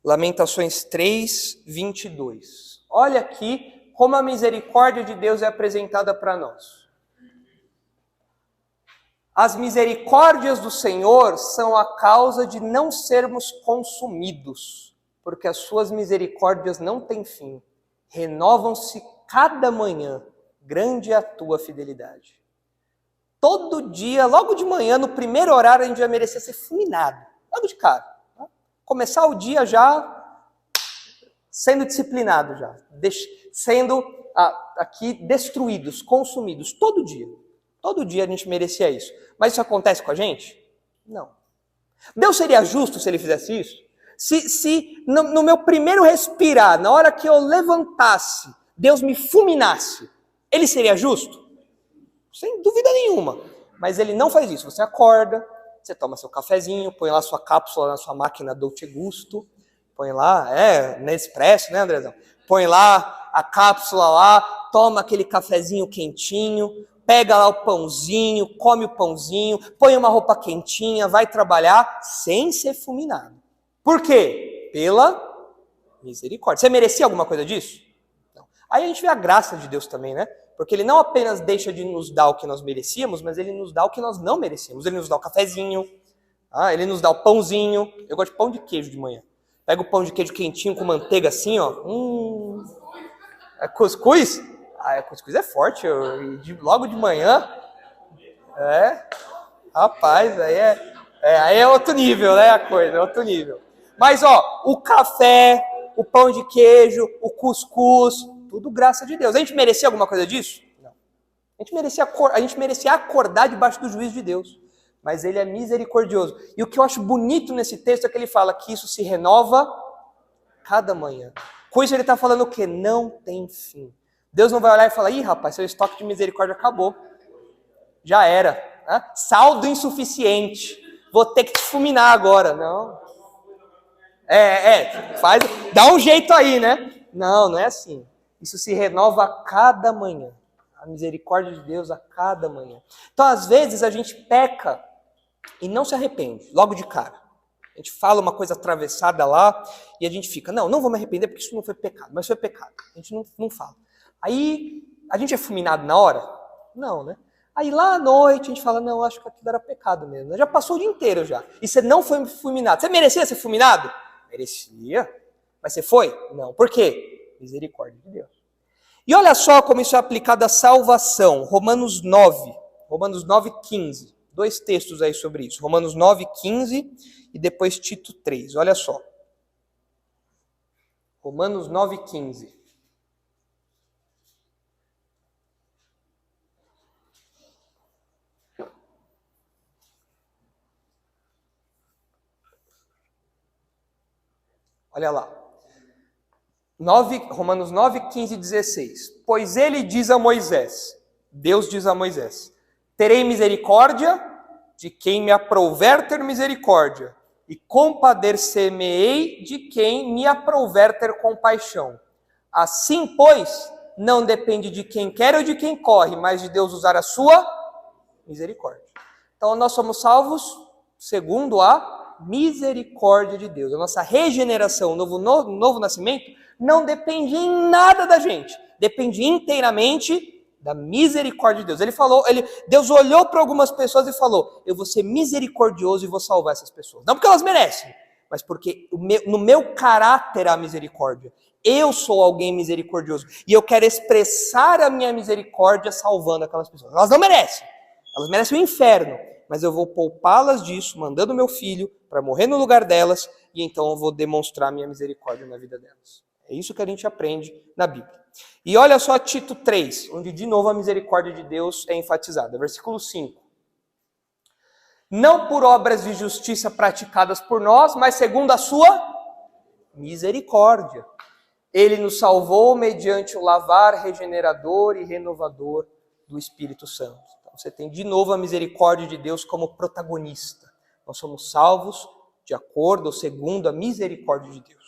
Lamentações 3, 22. Olha aqui como a misericórdia de Deus é apresentada para nós. As misericórdias do Senhor são a causa de não sermos consumidos, porque as suas misericórdias não têm fim. Renovam-se cada manhã, grande é a tua fidelidade. Todo dia, logo de manhã, no primeiro horário, a gente já merecia ser fulminado, logo de cara. Tá? Começar o dia já sendo disciplinado, já sendo aqui destruídos, consumidos, todo dia. Todo dia a gente merecia isso. Mas isso acontece com a gente? Não. Deus seria justo se ele fizesse isso? Se no meu primeiro respirar, na hora que eu levantasse, Deus me fulminasse, ele seria justo? Sem dúvida nenhuma. Mas ele não faz isso. Você acorda, você toma seu cafezinho, põe lá sua cápsula na sua máquina Dolce Gusto, põe lá, Nespresso, né, Andrezão? Põe lá a cápsula lá, toma aquele cafezinho quentinho, pega lá o pãozinho, come o pãozinho, põe uma roupa quentinha, vai trabalhar sem ser fulminado. Por quê? Pela misericórdia. Você merecia alguma coisa disso? Não. Aí a gente vê a graça de Deus também, né? Porque ele não apenas deixa de nos dar o que nós merecíamos, mas ele nos dá o que nós não merecíamos. Ele nos dá o cafezinho, ele nos dá o pãozinho. Eu gosto de pão de queijo de manhã. Pega o pão de queijo quentinho com manteiga assim, ó. É cuscuz? Cuscuz é forte. Logo de manhã. Rapaz, aí é outro nível, né? A coisa, é outro nível. Mas, ó, o café, o pão de queijo, o cuscuz, tudo graça de Deus. A gente merecia alguma coisa disso? Não. A gente merecia acordar debaixo do juízo de Deus. Mas ele é misericordioso. E o que eu acho bonito nesse texto é que ele fala que isso se renova cada manhã. Com isso ele está falando o quê? Não tem fim. Deus não vai olhar e falar, ih, rapaz, seu estoque de misericórdia acabou. Já era. Né? Saldo insuficiente. Vou ter que te fulminar agora. Não. Dá um jeito aí, né? Não é assim. Isso se renova a cada manhã. A misericórdia de Deus a cada manhã. Então, às vezes, a gente peca e não se arrepende, logo de cara. A gente fala uma coisa atravessada lá e a gente fica, não vou me arrepender porque isso não foi pecado, mas foi pecado. A gente não fala. Aí, a gente é fulminado na hora? Não, né? Aí lá à noite a gente fala, não, acho que aquilo era pecado mesmo. Já passou o dia inteiro já. E você não foi fulminado. Você merecia ser fulminado? Merecia. Mas você foi? Não. Por quê? Misericórdia de Deus. E olha só como isso é aplicado à salvação. Romanos 9:15. Dois textos aí sobre isso. Romanos 9:15 e depois Tito 3. Olha só. Romanos 9:15. Olha lá. Romanos 9:15 e 16. Pois ele diz a Moisés, Deus diz a Moisés, terei misericórdia de quem me aprouver ter misericórdia, e compadecer-me-ei de quem me aprouver ter compaixão. Assim, pois, não depende de quem quer ou de quem corre, mas de Deus usar a sua misericórdia. Então, nós somos salvos segundo a misericórdia de Deus. A nossa regeneração, o novo nascimento, não depende em nada da gente. Depende inteiramente da misericórdia de Deus. Deus olhou para algumas pessoas e falou, eu vou ser misericordioso e vou salvar essas pessoas. Não porque elas merecem, mas porque no meu caráter há misericórdia. Eu sou alguém misericordioso. E eu quero expressar a minha misericórdia salvando aquelas pessoas. Elas não merecem. Elas merecem o inferno. Mas eu vou poupá-las disso, mandando meu filho para morrer no lugar delas, e então eu vou demonstrar a minha misericórdia na vida delas. É isso que a gente aprende na Bíblia. E olha só Tito 3, onde de novo a misericórdia de Deus é enfatizada. Versículo 5. Não por obras de justiça praticadas por nós, mas segundo a sua misericórdia. Ele nos salvou mediante o lavar regenerador e renovador do Espírito Santo. Então você tem de novo a misericórdia de Deus como protagonista. Nós somos salvos de acordo ou segundo a misericórdia de Deus.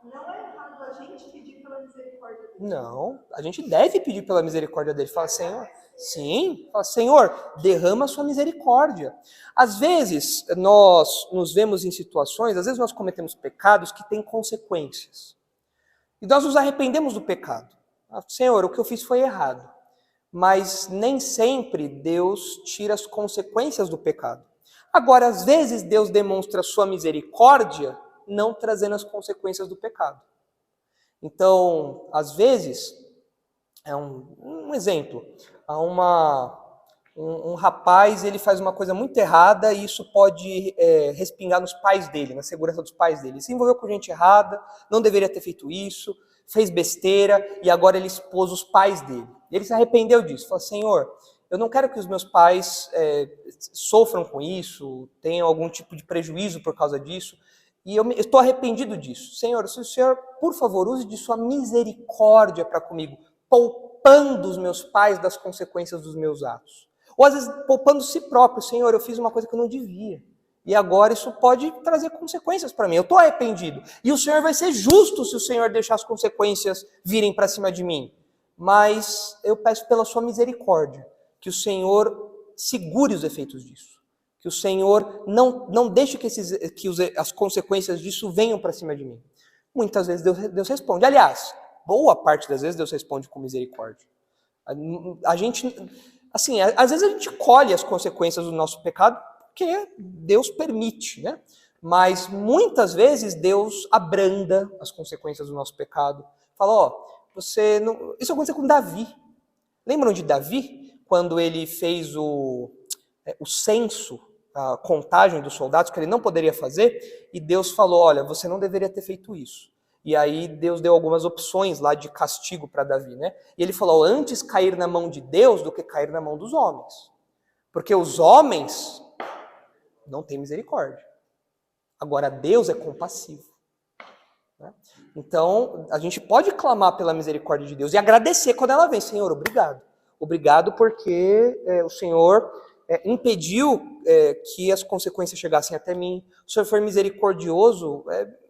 Não é errado a gente pedir pela misericórdia dele. Não, a gente deve pedir pela misericórdia dele. Fala, Senhor, sim, fala, Senhor, derrama a sua misericórdia. Às vezes, nós nos vemos em situações, às vezes nós cometemos pecados que têm consequências. E nós nos arrependemos do pecado. Senhor, o que eu fiz foi errado. Mas nem sempre Deus tira as consequências do pecado. Agora, às vezes, Deus demonstra sua misericórdia não trazendo as consequências do pecado. Então, às vezes, é um exemplo, um rapaz, ele faz uma coisa muito errada e isso pode respingar nos pais dele, na segurança dos pais dele. Ele se envolveu com gente errada, não deveria ter feito isso, fez besteira e agora ele expôs os pais dele. Ele se arrependeu disso, falou: Senhor, eu não quero que os meus pais sofram com isso, tenham algum tipo de prejuízo por causa disso, e eu estou arrependido disso. Senhor, se o Senhor, por favor, use de sua misericórdia para comigo, poupando os meus pais das consequências dos meus atos. Ou às vezes poupando si próprio. Senhor, eu fiz uma coisa que eu não devia. E agora isso pode trazer consequências para mim. Eu estou arrependido. E o Senhor vai ser justo se o Senhor deixar as consequências virem para cima de mim. Mas eu peço pela sua misericórdia que o Senhor segure os efeitos disso. Que o Senhor não deixe que as consequências disso venham para cima de mim. Muitas vezes Deus responde. Aliás, boa parte das vezes Deus responde com misericórdia. A gente, assim, às vezes a gente colhe as consequências do nosso pecado porque Deus permite, né? Mas muitas vezes Deus abranda as consequências do nosso pecado. Fala, você não... Isso aconteceu com Davi. Lembram de Davi? Quando ele fez o censo, a contagem dos soldados, que ele não poderia fazer, e Deus falou, olha, você não deveria ter feito isso. E aí Deus deu algumas opções lá de castigo para Davi, né? E ele falou, antes cair na mão de Deus do que cair na mão dos homens. Porque os homens não têm misericórdia. Agora Deus é compassivo. Né? Então, a gente pode clamar pela misericórdia de Deus e agradecer quando ela vem. Senhor, obrigado. Obrigado porque o Senhor impediu que as consequências chegassem até mim. O Senhor foi misericordioso,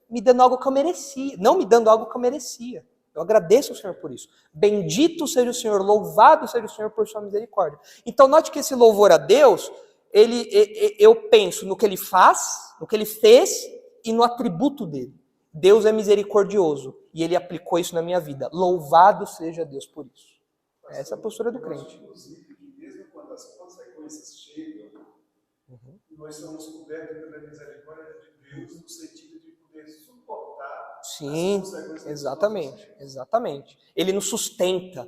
me dando algo que eu merecia, não me dando algo que eu merecia. Eu agradeço ao Senhor por isso. Bendito seja o Senhor, louvado seja o Senhor por sua misericórdia. Então, note que esse louvor a Deus, eu penso no que ele faz, no que ele fez e no atributo dele. Deus é misericordioso e ele aplicou isso na minha vida. Louvado seja Deus por isso. Essa é a postura do crente. Inclusive, que mesmo quando as consequências chegam, nós somos cobertos pela misericórdia de Deus no sentido de poder suportar as consequências. Exatamente. Ele nos sustenta.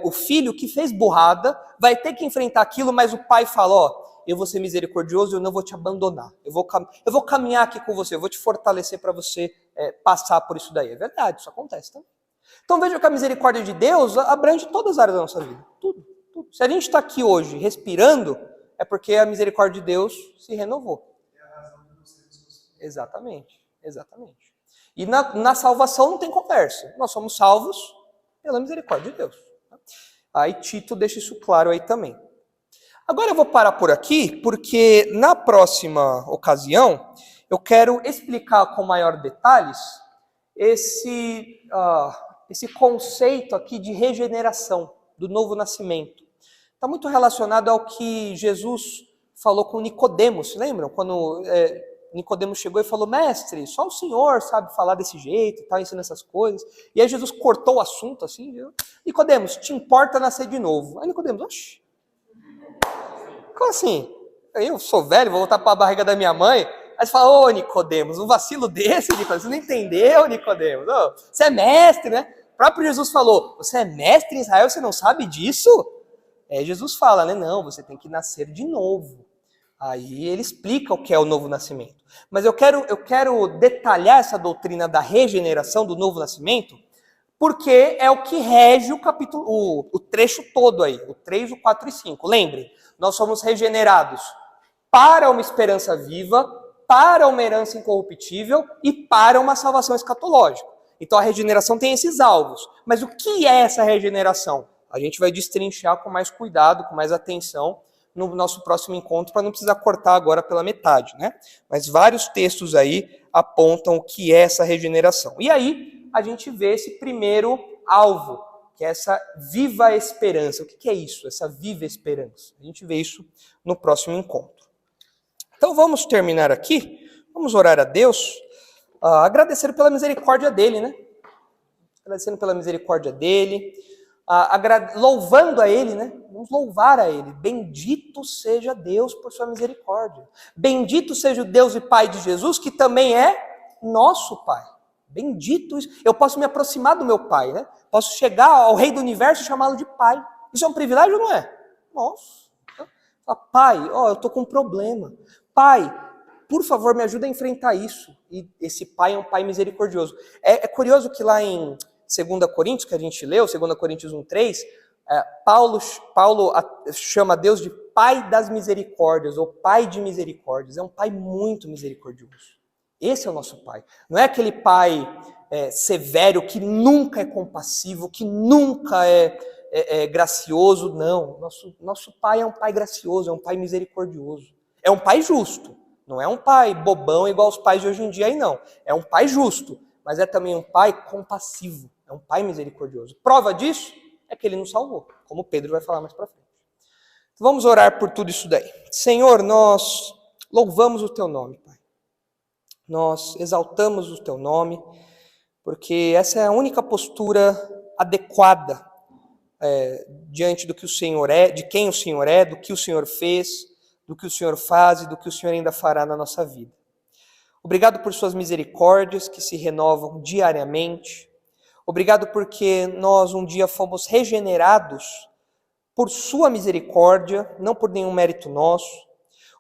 O filho que fez burrada, vai ter que enfrentar aquilo, mas o pai fala, eu vou ser misericordioso, eu não vou te abandonar. Eu vou caminhar aqui com você, eu vou te fortalecer para você passar por isso daí. É verdade, isso acontece também. Então veja que a misericórdia de Deus abrange todas as áreas da nossa vida. Tudo. Se a gente está aqui hoje respirando, é porque a misericórdia de Deus se renovou. É a razão de nós sermos. Exatamente. E na salvação não tem conversa. Nós somos salvos pela misericórdia de Deus. Aí Tito deixa isso claro aí também. Agora eu vou parar por aqui, porque na próxima ocasião eu quero explicar com maior detalhes esse conceito aqui de regeneração, do novo nascimento. Está muito relacionado ao que Jesus falou com Nicodemos, lembram? Quando Nicodemos chegou e falou, mestre, só o Senhor sabe falar desse jeito, tá ensinando essas coisas. E aí Jesus cortou o assunto assim, viu? Nicodemos, te importa nascer de novo? Aí Nicodemos, oxi, como assim? Eu sou velho, vou voltar para a barriga da minha mãe? Aí você fala, Nicodemos, um vacilo desse, Nicodemos, você não entendeu, Nicodemos? Você é mestre, né? O próprio Jesus falou, você é mestre em Israel, você não sabe disso? Jesus fala, né? Não, você tem que nascer de novo. Aí ele explica o que é o novo nascimento. Mas eu quero detalhar essa doutrina da regeneração, do novo nascimento, porque é o que rege o capítulo, o trecho todo aí, o 3, o 4 e 5. Lembrem, nós somos regenerados para uma esperança viva, para uma herança incorruptível e para uma salvação escatológica. Então a regeneração tem esses alvos. Mas o que é essa regeneração? A gente vai destrinchar com mais cuidado, com mais atenção no nosso próximo encontro, para não precisar cortar agora pela metade, né? Mas vários textos aí apontam o que é essa regeneração. E aí a gente vê esse primeiro alvo, que é essa viva esperança. O que é isso, essa viva esperança? A gente vê isso no próximo encontro. Então vamos terminar aqui, vamos orar a Deus. agradecendo pela misericórdia dele, né? Agradecendo pela misericórdia dele, louvando a ele, né? Vamos louvar a ele. Bendito seja Deus por sua misericórdia. Bendito seja o Deus e Pai de Jesus, que também é nosso Pai. Bendito isso. Eu posso me aproximar do meu Pai, né? Posso chegar ao Rei do Universo e chamá-lo de Pai. Isso é um privilégio ou não é? Nossa. Pai, eu estou com um problema. Pai, por favor, me ajuda a enfrentar isso. E esse Pai é um Pai misericordioso. É curioso que lá em 2 Coríntios, que a gente leu, 2 Coríntios 1:3, Paulo chama Deus de Pai das misericórdias, ou Pai de misericórdias. É um Pai muito misericordioso. Esse é o nosso Pai. Não é aquele Pai severo, que nunca é compassivo, que nunca é gracioso. Não, nosso Pai é um Pai gracioso, é um Pai misericordioso. É um Pai justo. Não é um Pai bobão igual os pais de hoje em dia aí, não. É um Pai justo, mas é também um Pai compassivo. É um Pai misericordioso. Prova disso é que Ele nos salvou, como Pedro vai falar mais para frente. Então, vamos orar por tudo isso daí. Senhor, nós louvamos o Teu nome, Pai. Nós exaltamos o Teu nome, porque essa é a única postura adequada diante do que o Senhor é, de quem o Senhor é, do que o Senhor fez, do que o Senhor faz e do que o Senhor ainda fará na nossa vida. Obrigado por suas misericórdias que se renovam diariamente. Obrigado porque nós um dia fomos regenerados por sua misericórdia, não por nenhum mérito nosso.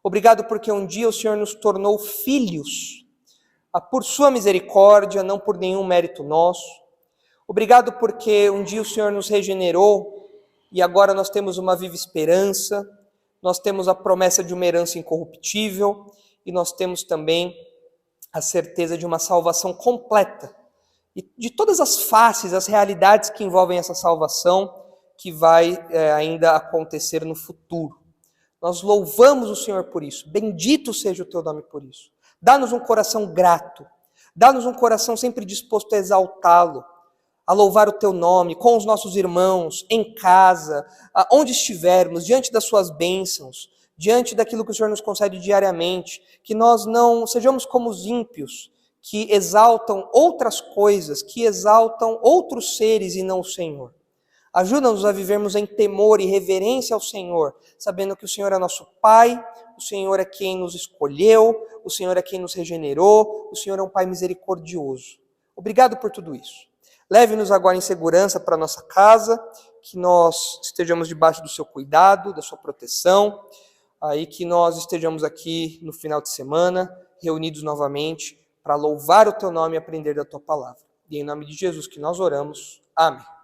Obrigado porque um dia o Senhor nos tornou filhos, por sua misericórdia, não por nenhum mérito nosso. Obrigado porque um dia o Senhor nos regenerou e agora nós temos uma viva esperança, nós temos a promessa de uma herança incorruptível e nós temos também a certeza de uma salvação completa e de todas as faces, as realidades que envolvem essa salvação que vai ainda acontecer no futuro. Nós louvamos o Senhor por isso. Bendito seja o Teu nome por isso. Dá-nos um coração grato. Dá-nos um coração sempre disposto a exaltá-lo, a louvar o Teu nome com os nossos irmãos, em casa, onde estivermos, diante das Suas bênçãos, diante daquilo que o Senhor nos concede diariamente, que nós não sejamos como os ímpios, que exaltam outras coisas, que exaltam outros seres e não o Senhor. Ajuda-nos a vivermos em temor e reverência ao Senhor, sabendo que o Senhor é nosso Pai, o Senhor é quem nos escolheu, o Senhor é quem nos regenerou, o Senhor é um Pai misericordioso. Obrigado por tudo isso. Leve-nos agora em segurança para a nossa casa, que nós estejamos debaixo do seu cuidado, da sua proteção, e que nós estejamos aqui no final de semana, reunidos novamente, para louvar o Teu nome e aprender da Tua palavra. E em nome de Jesus que nós oramos. Amém.